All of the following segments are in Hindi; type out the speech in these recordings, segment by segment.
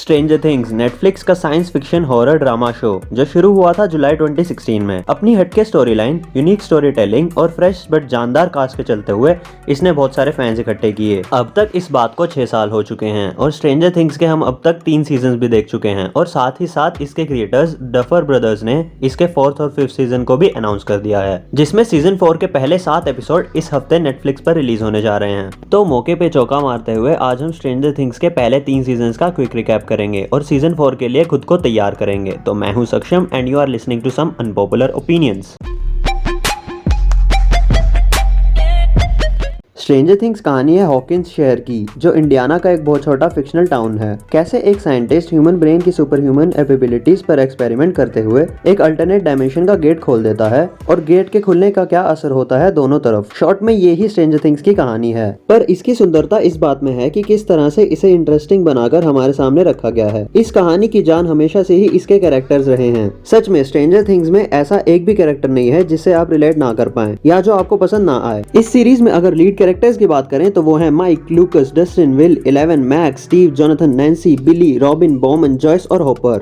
स्ट्रेंजर थिंग्स नेटफ्लिक्स का science fiction horror drama show जो शुरू हुआ था जुलाई 2016 में। अपनी हटके story line, unique story telling और फ्रेश बट जानदार कास्ट के चलते हुए इसने बहुत सारे फैंस इकट्ठे किए। अब तक इस बात को 6 साल हो चुके हैं और स्ट्रेंजर थिंग्स के हम अब तक 3 सीजन भी देख चुके हैं और साथ ही साथ इसके क्रिएटर्स डफर ब्रदर्स ने इसके 4th और 5th सीजन को भी अनाउंस कर दिया है, जिसमें सीजन 4 के पहले 7 एपिसोड इस हफ्ते नेटफ्लिक्स पर रिलीज होने जा रहे हैं। तो मौके पे चौका मारते हुए आज हम स्ट्रेंजर थिंग्स के पहले 3 सीजन का क्विक रिकैप करेंगे और सीजन 4 के लिए खुद को तैयार करेंगे। तो मैं हूं Saksham and you are listening to some unpopular opinions. Stranger Things कहानी है हॉकिंस शहर की, जो इंडियाना का एक बहुत छोटा फिक्शनल टाउन है। कैसे एक साइंटिस्ट ह्यूमन ब्रेन की सुपर ह्यूमन एबिलिटीज पर एक्सपेरिमेंट करते हुए एक अल्टरनेट डायमेंशन का गेट खोल देता है और गेट के खुलने का क्या असर होता है दोनों तरफ। शॉर्ट में ये ही स्ट्रेंजर थिंग्स की कहानी है, पर इसकी सुंदरता इस बात में है कि किस तरह से इसे इंटरेस्टिंग बनाकर हमारे सामने रखा गया है। इस कहानी की जान हमेशा से ही इसके कैरेक्टर्स रहे हैं। सच में स्ट्रेंजर थिंग्स में ऐसा एक भी कैरेक्टर नहीं है जिससे आप रिलेट ना कर पाए या जो आपको पसंद ना आए। इस सीरीज में अगर लीड कैरेक्टर्स की बात करें तो वो है Mike, Lucas, Dustin, Will, 11, Max, Steve, Jonathan, Nancy, Billy, Robin, Bauman, Joyce और हॉपर।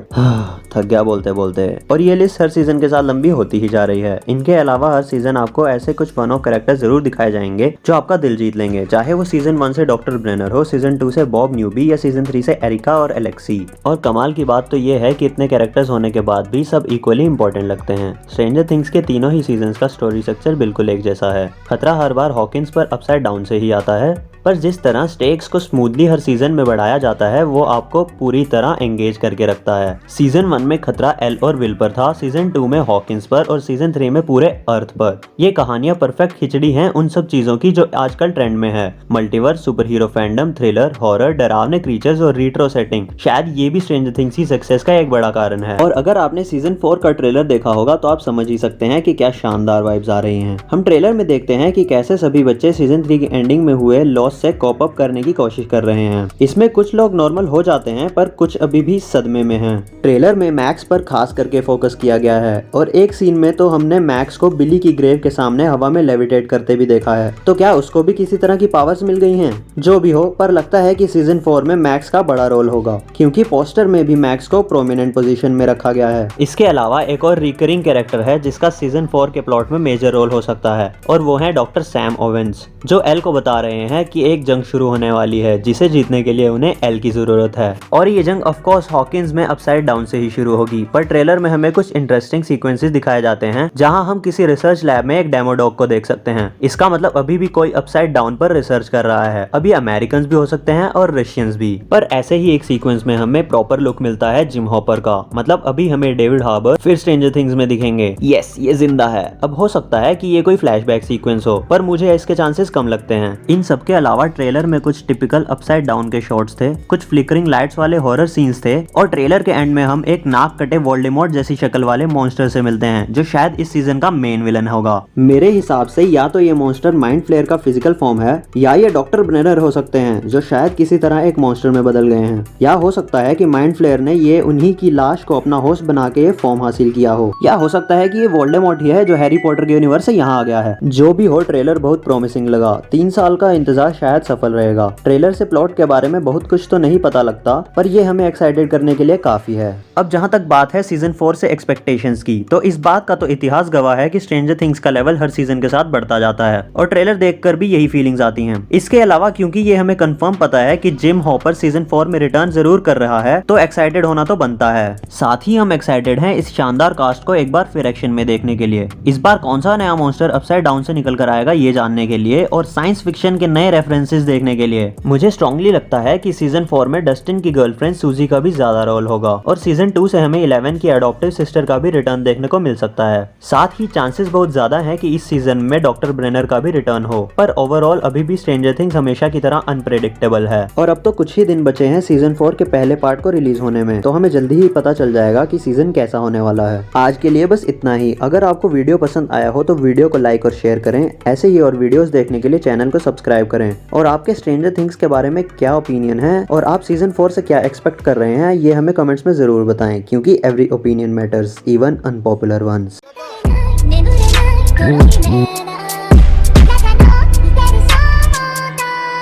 थक गया बोलते बोलते। और ये लिस्ट हर सीजन के साथ लंबी होती ही जा रही है। इनके अलावा हर सीजन आपको ऐसे कुछ वन ऑफ कैरेक्टर जरूर दिखाए जाएंगे जो आपका दिल जीत लेंगे, चाहे वो सीजन 1 से डॉक्टर ब्रेनर हो, सीजन 2 से बॉब न्यूबी या सीजन 3 से एरिका और एलेक्सी। और कमाल की बात तो ये है कि इतने कैरेक्टर्स होने के बाद भी सब इक्वली इंपॉर्टेंट लगते हैं। स्ट्रेंजर थिंग्स के तीनों ही सीजन का स्टोरी स्ट्रक्चर बिल्कुल एक जैसा है। खतरा हर बार हॉकिंस पर अपसाइड डाउन से ही आता है, पर जिस तरह स्टेक्स को स्मूथली हर सीजन में बढ़ाया जाता है वो आपको पूरी तरह एंगेज करके रखता है। सीजन 1 में खतरा एल और विल पर था, सीजन 2 में हॉकिंस पर और सीजन 3 में पूरे अर्थ पर। ये कहानियां परफेक्ट खिचड़ी हैं उन सब चीजों की जो आजकल ट्रेंड में है। Multiverse, super hero fandom, thriller, horror, डरावने क्रीचर्स और रिट्रो सेटिंग। शायद ये भी स्ट्रेंजर थिंग्स की सक्सेस का एक बड़ा कारण है। और अगर आपने सीजन 4 का ट्रेलर देखा होगा तो आप समझ ही सकते हैं कि क्या शानदार वाइब्स आ रही हैं। हम ट्रेलर में देखते हैं कि कैसे सभी बच्चे सीजन 3 की एंडिंग में हुए लॉस से कॉप अप करने की कोशिश कर रहे हैं। इसमें कुछ लोग नॉर्मल हो जाते हैं पर कुछ अभी भी सदमे में हैं। ट्रेलर में मैक्स पर खास करके फोकस किया गया है और एक सीन में तो हमने मैक्स को बिली की ग्रेव के सामने हवा में लेविटेट करते भी देखा है। तो क्या उसको भी किसी तरह की पावर्स मिल गई हैं? जो भी हो, पर लगता है कि सीजन 4 में मैक्स का बड़ा रोल होगा, क्योंकि पोस्टर में भी मैक्स को प्रोमिनेंट पोजीशन में रखा गया है। इसके अलावा एक और रिकरिंग कैरेक्टर है जिसका सीजन 4 के प्लॉट में मेजर रोल हो सकता है और वो है डॉक्टर सैम ओवेंस, जो एल को बता रहे हैं कि एक जंग शुरू होने वाली है जिसे जीतने के लिए उन्हें एल की जरूरत है। और ये जंग ऑफ कोर्स हॉकिंस में अपसाइड डाउन से ही शुरू होगी। पर ट्रेलर में हमें कुछ इंटरेस्टिंग सीक्वेंसेस दिखाए जाते हैं जहां हम किसी रिसर्च लैब में एक डेमो डॉग को देख सकते हैं। इसका मतलब अभी भी कोई अपसाइड डाउन पर रिसर्च कर रहा है। अभी अमेरिकन भी हो सकते हैं और रशियंस भी। पर ऐसे ही एक सीक्वेंस में हमें प्रॉपर लुक मिलता है जिम हॉपर का। मतलब अभी हमें डेविड हार्बर फिर स्ट्रेंजर थिंग्स में दिखेंगे। यस, ये जिंदा है। अब हो सकता है कि ये कोई फ्लैशबैक सीक्वेंस हो, पर मुझे इसके चांसेस कम लगते हैं। इन सब के अलावा ट्रेलर में कुछ टिपिकल अपसाइड डाउन के शॉट्स थे, कुछ फ्लिकरिंग लाइट्स वाले हॉरर सीन्स थे और ट्रेलर के एंड में हम एक नाक कटे वोल्डेमॉर्ट जैसी शक्ल वाले मॉन्स्टर से मिलते हैं जो शायद इस सीजन का मेन विलन होगा। मेरे हिसाब से या तो ये मॉन्स्टर माइंड फ्लेयर का फिजिकल फॉर्म है या ये डॉक्टर ब्रेनर हो सकते हैं जो शायद किसी तरह एक मॉन्स्टर में बदल गए हैं। या हो सकता है कि माइंड फ्लेयर ने ये उन्हीं की लाश को अपना होस्ट बना के ये फॉर्म हासिल किया हो। या हो सकता है कि ये वोल्डेमॉर्ट ही है जो हैरी पॉटर के यूनिवर्स से यहाँ आ गया है। जो भी हो, ट्रेलर बहुत प्रॉमिसिंग लगा। 3 साल का इंतजार शायद सफल रहेगा। ट्रेलर से प्लॉट के बारे में बहुत कुछ तो नहीं पता लगता, पर ये हमें एक्साइटेड करने के लिए काफी है। अब जहां तक बात है सीजन 4 से एक्सपेक्टेशंस की, तो इस बात का तो इतिहास गवाह है कि स्ट्रेंजर थिंग्स का लेवल हर सीजन के साथ बढ़ता जाता है और ट्रेलर देखकर भी यही फीलिंग्स आती हैं। इसके अलावा क्योंकि ये हमें कंफर्म पता है कि जिम हॉपर सीजन 4 में रिटर्न जरूर कर रहा है, तो एक्साइटेड होना तो बनता है। साथ ही हम एक्साइटेड हैं इस शानदार कास्ट को एक बार फिर एक्शन में देखने के लिए। इस बार कौन सा नया मॉन्स्टर अपसाइड डाउन से निकल कर आएगा ये जानने के लिए और साइंस फिक्शन के नए रेफरेंसेस देखने के लिए। मुझे स्ट्रांगली लगता है कि सीजन 4 में डस्टिन की गर्लफ्रेंड सूजी का भी ज्यादा रोल होगा और सीजन 2 से हमें 11 की एडॉप्टिव सिस्टर का भी रिटर्न देखने को मिल सकता है। साथ ही चांसेस बहुत ज्यादा हैं कि इस सीजन में डॉक्टर ब्रेनर का भी रिटर्न हो। पर ओवरऑल अभी भी स्ट्रेंजर थिंग्स हमेशा की तरह अनप्रेडिक्टेबल है। और अब तो कुछ ही दिन बचे हैं सीजन 4 के पहले पार्ट को रिलीज होने में, तो हमें जल्दी ही पता चल जाएगा कि सीजन कैसा होने वाला है। आज के लिए बस इतना ही। अगर आपको वीडियो पसंद आया हो तो वीडियो को लाइक और शेयर करें। ऐसे ही और वीडियोस देखने के लिए चैनल को सब्सक्राइब करें। और आपके स्ट्रेंजर थिंग्स के बारे में क्या ओपिनियन है और आप सीजन 4 से क्या एक्सपेक्ट कर रहे हैं ये हमें कमेंट्स में जरूर बताएं, क्योंकि every opinion matters, even unpopular ones.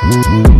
Mm-hmm.